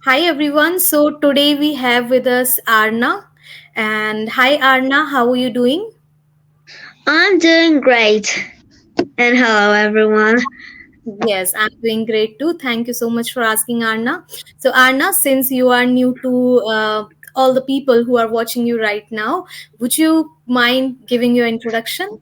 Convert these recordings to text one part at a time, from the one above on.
Hi everyone. So today we have with us Arna. And hi Arna, how are you doing? I'm doing great. And hello, everyone. Yes, I'm doing great too. Thank you so much for asking Arna. So Arna, since you are new to all the people who are watching you right now, would you mind giving your introduction?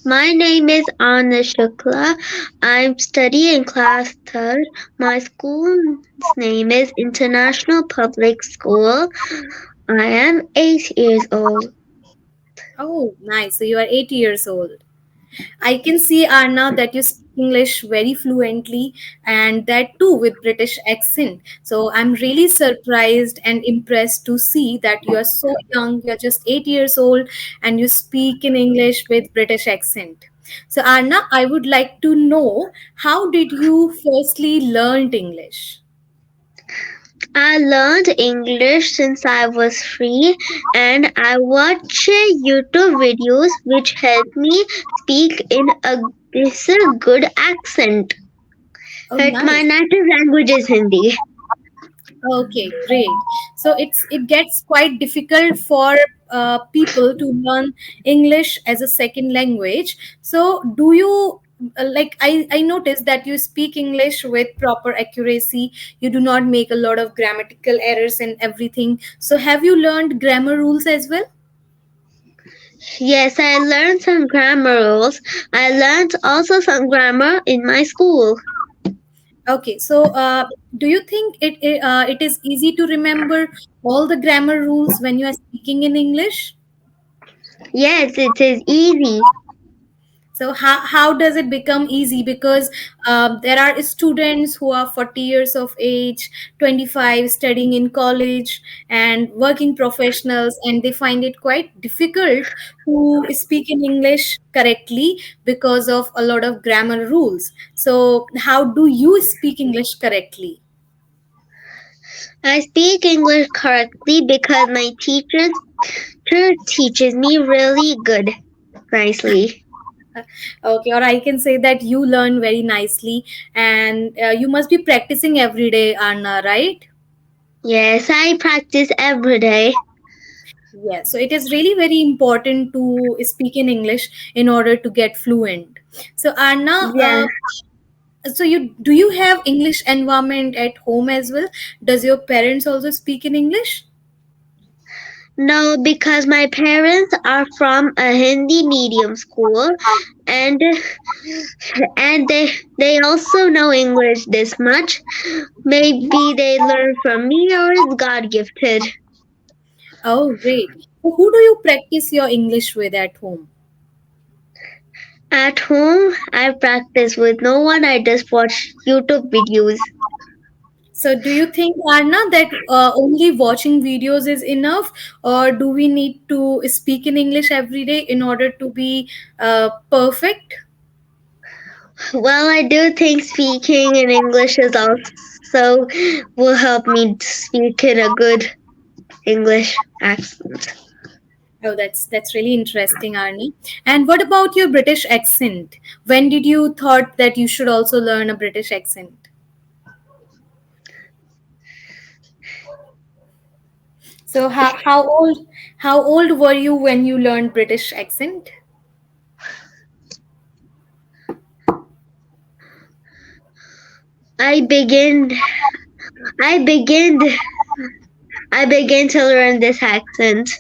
My name is Anna Shukla. I'm studying class third. My school's name is International Public School. I am 8 years old. Oh, nice. So you are 80 years old. I can see Arna that you speak English very fluently and that too with British accent. So I'm really surprised and impressed to see that you are so young, you're just 8 years old and you speak in English with British accent. So Arna, I would like to know how did you firstly learn English? I learned English since I was 3 and I watch YouTube videos which help me speak in a good accent. Oh But my nice. native language is Hindi. Okay, great. So it gets quite difficult for people to learn English as a second language. So do you I noticed that you speak English with proper accuracy. You do not make a lot of grammatical errors and everything. So have you learned grammar rules as well? Yes, I learned some grammar rules. I learned also some grammar in my school. Okay, so do you think it is easy to remember all the grammar rules when you are speaking in English? Yes, it is easy. So how does it become easy? Because there are students who are 40 years of age, 25 studying in college and working professionals, and they find it quite difficult to speak in English correctly because of a lot of grammar rules. So how do you speak English correctly? I speak English correctly because my teacher teaches me really good, nicely. Okay, or I can say that you learn very nicely, and you must be practicing every day, Anna, right? Yes, I practice every day. Yes, so it is really very important to speak in English in order to get fluent. So Anna, Yes. so you have English environment at home as well? Does your parents also speak in English? No, because my parents are from a Hindi medium school and and they also know English this much. Maybe they learn from me or it's God gifted. Oh, great. So who do you practice your English with at home? At home, I practice with no one. I just watch YouTube videos. So do you think, Anna, that only watching videos is enough, or do we need to speak in English every day in order to be perfect? Well, I do think speaking in English is also will help me to speak in a good English accent. Oh, that's really interesting, Arnie. And what about your British accent? When did you thought that you should also learn a British accent? So how old were you when you learned British accent? I begin I begin I begin to learn this accent.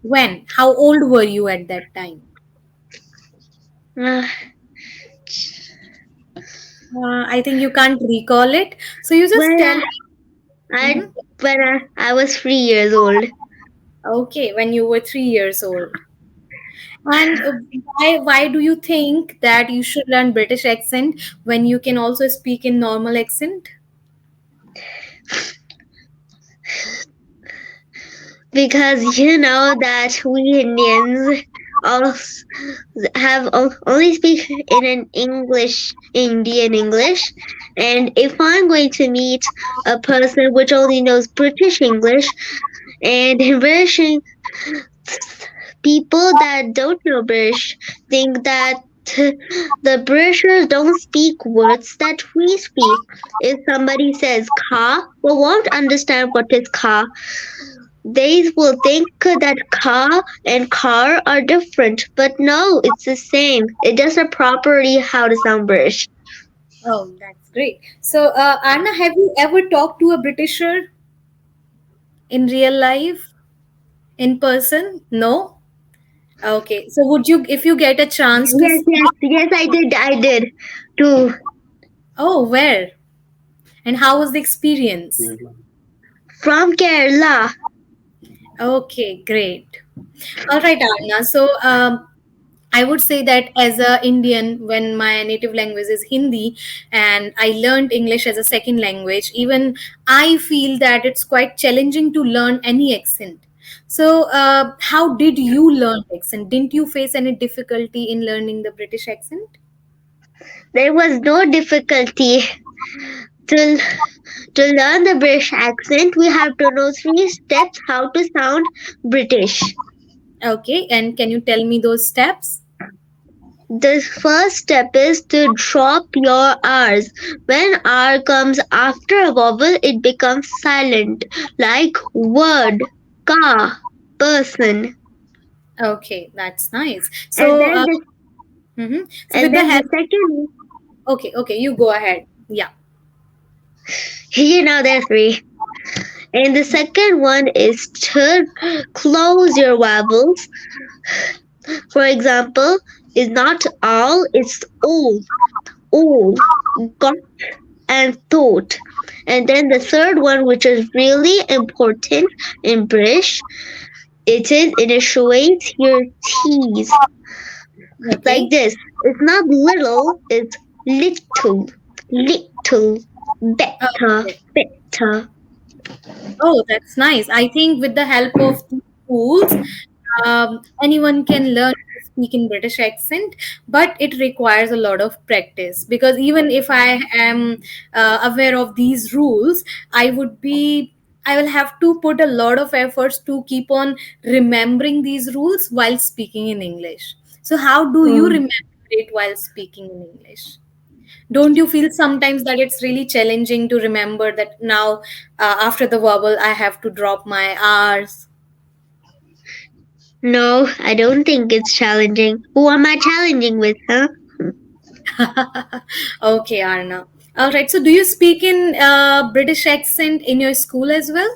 When? How old were you at that time? Uh, I think you can't recall it. So you just when tell. I Mhm. when I was 3 years old. Okay, when you were 3 years old. And why do you think that you should learn British accent when you can also speak in normal accent? Because you know that we Indians also only speak in an Indian English, and if I'm going to meet a person which only knows British English, and in British people that don't know British think that. The Britishers don't speak words that we speak. If somebody says car, we won't understand what is car. They will think that car and car are different, but no, it's the same. It doesn't properly how to sound British. Oh, that's great. So, Anna, have you ever talked to a Britisher in real life, in person? No? Okay. So, would you, if you get a chance to Yes, speak? yes, yes, I did too. Oh, where? And how was the experience? From Kerala. Okay, great. All right, Anna. So, I would say that as a Indian, when my native language is Hindi and I learned English as a second language, even I feel that it's quite challenging to learn any accent. So, how did you learn accent? Didn't you face any difficulty in learning the British accent? There was no difficulty to to learn the British accent. We have to know three steps how to sound British. Okay, and can you tell me those steps? The first step is to drop your R's. When R comes after a vowel, it becomes silent, like word, car, person. Okay, that's nice. And So, then the so and with the then the help, second, okay, okay, you go ahead. Yeah. there are three. And the second one is to close your vowels. For example, is not all, it's all, got and thought. And then the third one, which is really important in British, it is initiate your T's. Like Okay. this. It's not little, it's little, little, better, Okay. better. Oh, that's nice. I think with the help of the tools, anyone can learn to speak in British accent, but it requires a lot of practice because even if I am aware of these rules, I would be. I will have to put a lot of efforts to keep on remembering these rules while speaking in English. So, how do you Mm. remember it while speaking in English? Don't you feel sometimes that it's really challenging to remember that now after the vowel I have to drop my r's? No, I don't think it's challenging. Who am I challenging with, huh? Okay, Arna. All right, so do you speak in british accent in your school as well?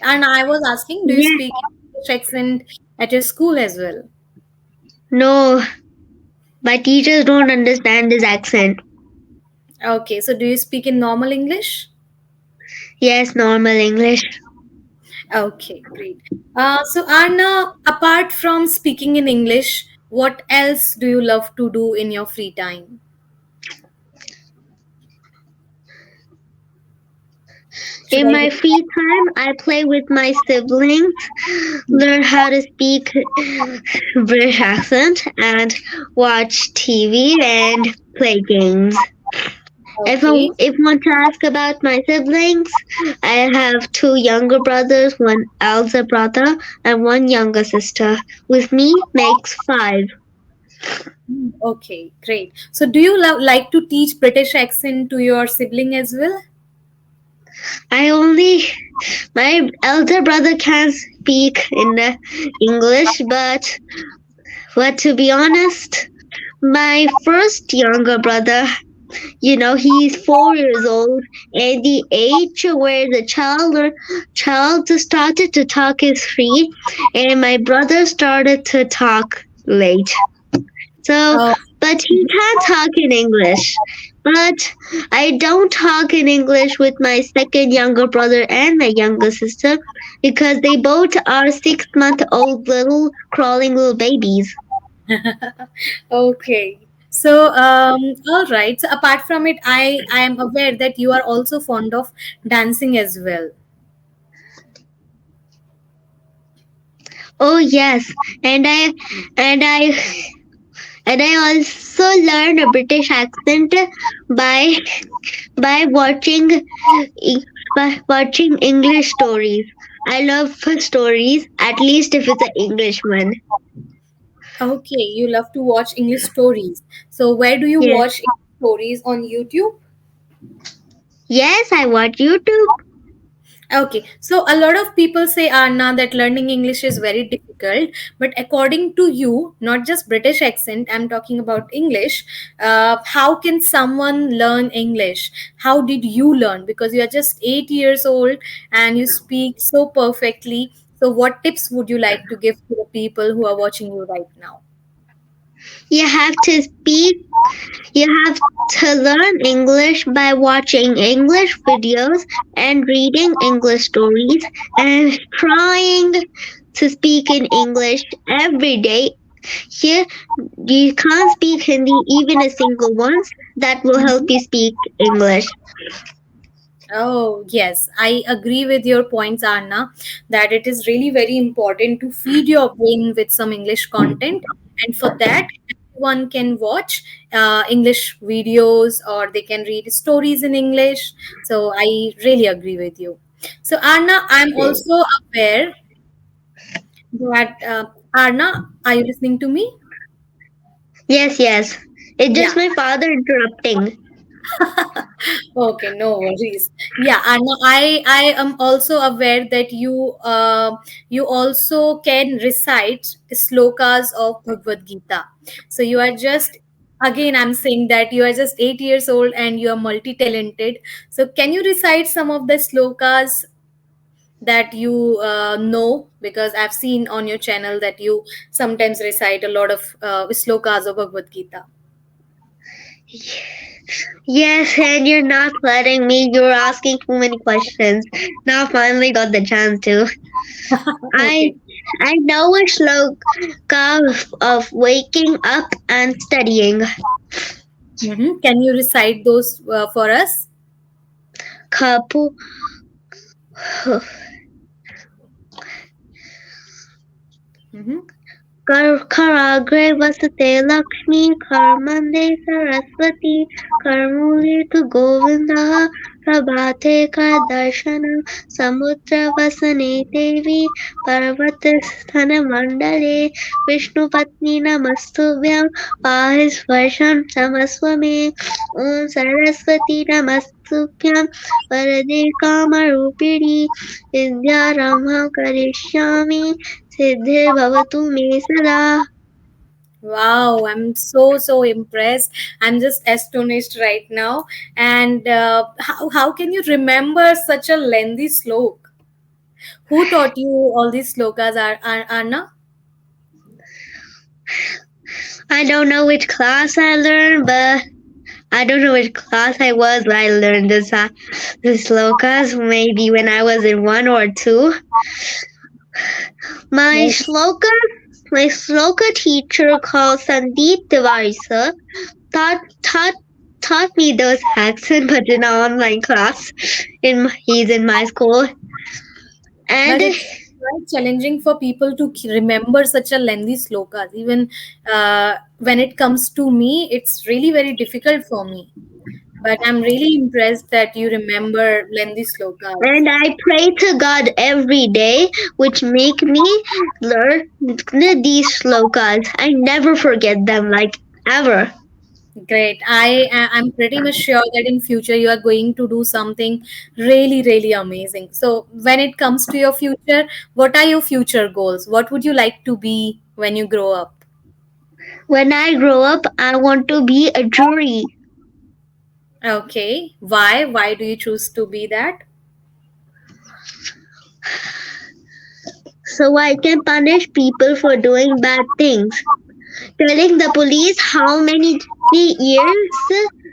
And I was asking, do you Yes. speak in british accent at your school as well? No, my teachers don't understand this accent. Okay, so do you speak in normal english? Yes, normal English. Okay, great. So Arna, apart from speaking in english, what else do you love to do in your free time? Should In I my repeat? free time, I play with my siblings, learn how to speak British accent, and watch TV and play games. Okay. If you want to ask about my siblings, I have two younger brothers, one elder brother, and one younger sister. With me makes five. Okay, great. So, do you like to teach British accent to your sibling as well? I only my elder brother can speak in the English, but to be honest, my first younger brother, he's 4 years old, and the age where the child started to talk is 3, and my brother started to talk late. So, Oh, but he can talk in English. But I don't talk in English with my second younger brother and my younger sister because they both are 6 month old little crawling little babies. okay. So, all right. So, apart from it, I am aware that you are also fond of dancing as well. Oh yes, and I and I also learned a British accent by by watching by watching English stories. I love stories, at least if it's an English one. Okay, you love to watch English stories. So where do you Yes. watch English stories on YouTube? Yes, I watch YouTube. Okay, so a lot of people say, Anna, that learning English is very difficult. But according to you, not just British accent, I'm talking about English. How can someone learn English? How did you learn? Because you are just 8 years old and you speak so perfectly. So, what tips would you like to give to the people who are watching you right now? You have to speak. You have to learn English by watching English videos and reading English stories and trying to speak in English every day. Here, you can't speak Hindi even a single once. That will help you speak English. Oh, yes, I agree with your points, Anna, that it is really very important to feed your brain with some English content. And for that, everyone can watch English videos or they can read stories in English. So I really agree with you. So, Anna, I'm also aware that, Anna, are you listening to me? Yes, yes. It's just Yeah. my father interrupting. Okay, no worries. Yeah, and I am also aware that you also can recite slokas of Bhagavad Gita. So you are just, again, I'm saying that you are just 8 years old and you are multi-talented. So can you recite some of the slokas that you know? Because I've seen on your channel that you sometimes recite a lot of slokas of Bhagavad Gita. Yes, and you're not letting me. You're asking too many questions. Now I finally got the chance to. I Okay. I know a shloka of waking up and studying. Can you recite those for us? Kapu Mm-hmm. कराग्रे वसते Lakshmi कर्मन्दे Saraswati कर्मूले तु गोविन्दः प्रभाते करदर्शनं समुद्रवसने देवी पर्वतस्थनमण्डले विष्णुपत्नी नमस्तुभ्यं पाहि स्पर्शं क्षमस्व मे ॐ सरस्वती नमस्तुभ्यं वरदे कामरूपिणी विद्यारम्भं करिष्यामि सिद्धिर्भवतु मे सदा. Wow, I'm so impressed. I'm just astonished right now. And how can you remember such a lengthy slok? Who taught you all these slokas, Anna? I don't know which class I learned, but I don't know which class I was when I learned this slokas. Maybe when I was in one or two. My No. sloka, my sloka teacher called Sandeep Tiwari sir taught taught taught me those accent, but in an online class. He's in my school, and But it's quite challenging for people to remember such a lengthy slokas. Even when it comes to me, it's really very difficult for me. But I'm really impressed that you remember lengthy slokas. and I pray to God every day, which make me learn these slokas. I never forget them, like ever. Great. I'm pretty much sure that in future you are going to do something really amazing. So when it comes to your future, what are your future goals? What would you like to be when you grow up? When I grow up, I want to be a jury Okay. Why? Why do you choose to be that? so I can punish people for doing bad things. Telling the police how many years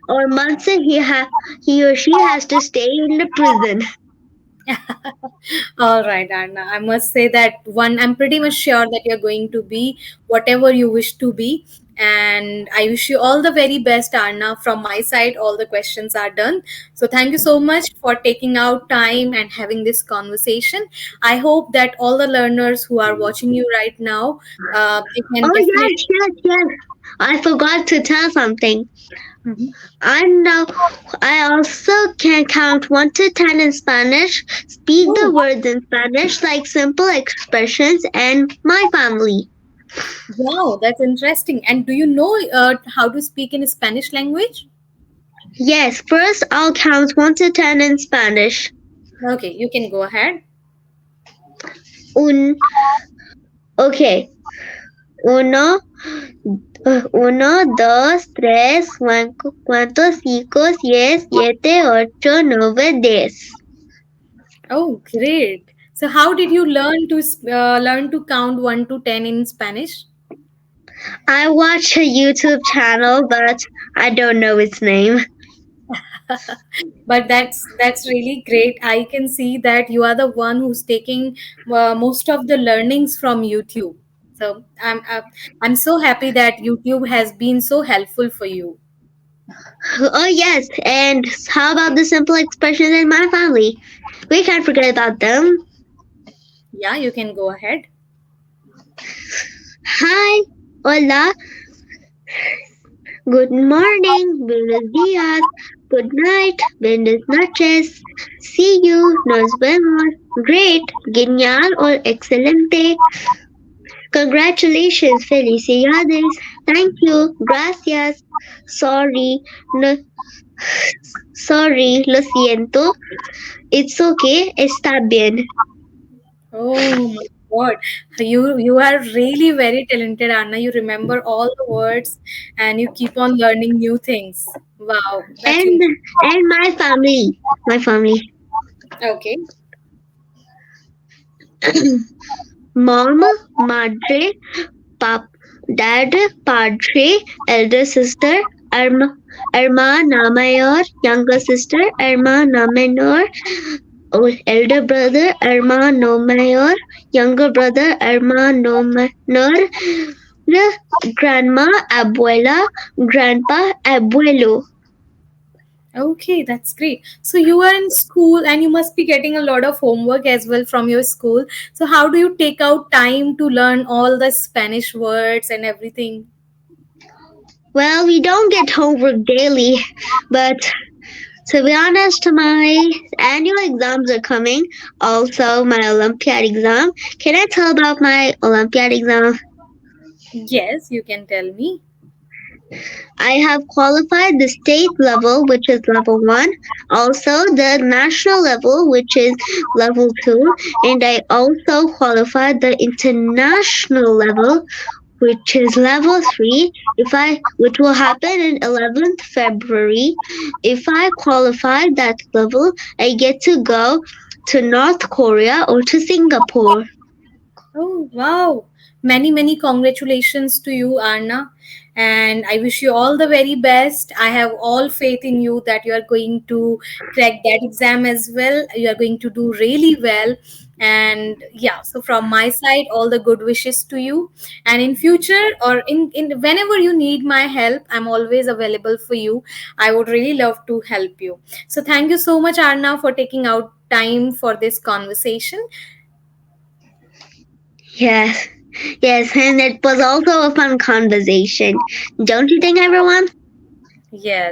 or months he or she has to stay in the prison. All right, Anna. I must say that one, I'm pretty much sure that you're going to be whatever you wish to be. And I wish you all the very best, Anna. From my side, all the questions are done. So thank you so much for taking out time and having this conversation. I hope that all the learners who are watching you right now, they can Oh definitely. yes. I forgot to tell something. I know I also can count 1 to 10 in Spanish, speak the Oh, words in Spanish like simple expressions, and my family. wow, that's interesting. And do you know how to speak in Spanish language? Yes, first I'll count 1 to 10 in Spanish. Okay, you can go ahead. Un, okay. Uno, uno, dos, tres, cuatro, cinco, seis, siete, ocho, nueve, 10. Oh, great. So how did you learn to count 1 to 10 in Spanish? I watch a YouTube channel, but I don't know its name. But that's really great. I can see that you are the one who's taking most of the learnings from YouTube. So I'm so happy that YouTube has been so helpful for you. Oh, yes, and how about the simple expressions in my family? We can't forget about them. Yeah, you can go ahead. Hi, hola, good morning, buenos días, good night, buenas noches, see you, nos vemos, great, genial or excelente, congratulations, felicidades, thank you, gracias, sorry, no, sorry, lo siento, it's okay, está bien. Oh my God. You are really very talented, Anna. You remember all the words and you keep on learning new things. Wow, that's And impressive. and my family. Okay. Mom, madre, pap, dad, padre, elder sister, herma, hermana mayor, younger sister, hermana menor, elder brother, hermano mayor, younger brother, hermano menor, grandma, abuela, grandpa, abuelo. Okay, that's great. So you are in school and you must be getting a lot of homework as well from your school. So how do you take out time to learn all the Spanish words and everything? Well, we don't get homework daily, but to be honest, my annual exams are coming. Also, my Olympiad exam. Can I tell about my Olympiad exam? Yes, you can tell me. I have qualified the state level, which is level 1, also the national level, which is level 2, and I also qualified the international level, which is level 3, which will happen in 11th February. If I qualify that level, I get to go to North Korea or to Singapore. Oh, wow. Many congratulations to you, Anna. And I wish you all the very best. I have all faith in you that you are going to crack that exam as well. You are going to do really well. And yeah, so from my side, all the good wishes to you. And in future or in whenever you need my help, I'm always available for you. I would really love to help you. So thank you so much, Arna, for taking out time for this conversation. Yes, yes, and it was also a fun conversation. Don't you think, everyone? Yes.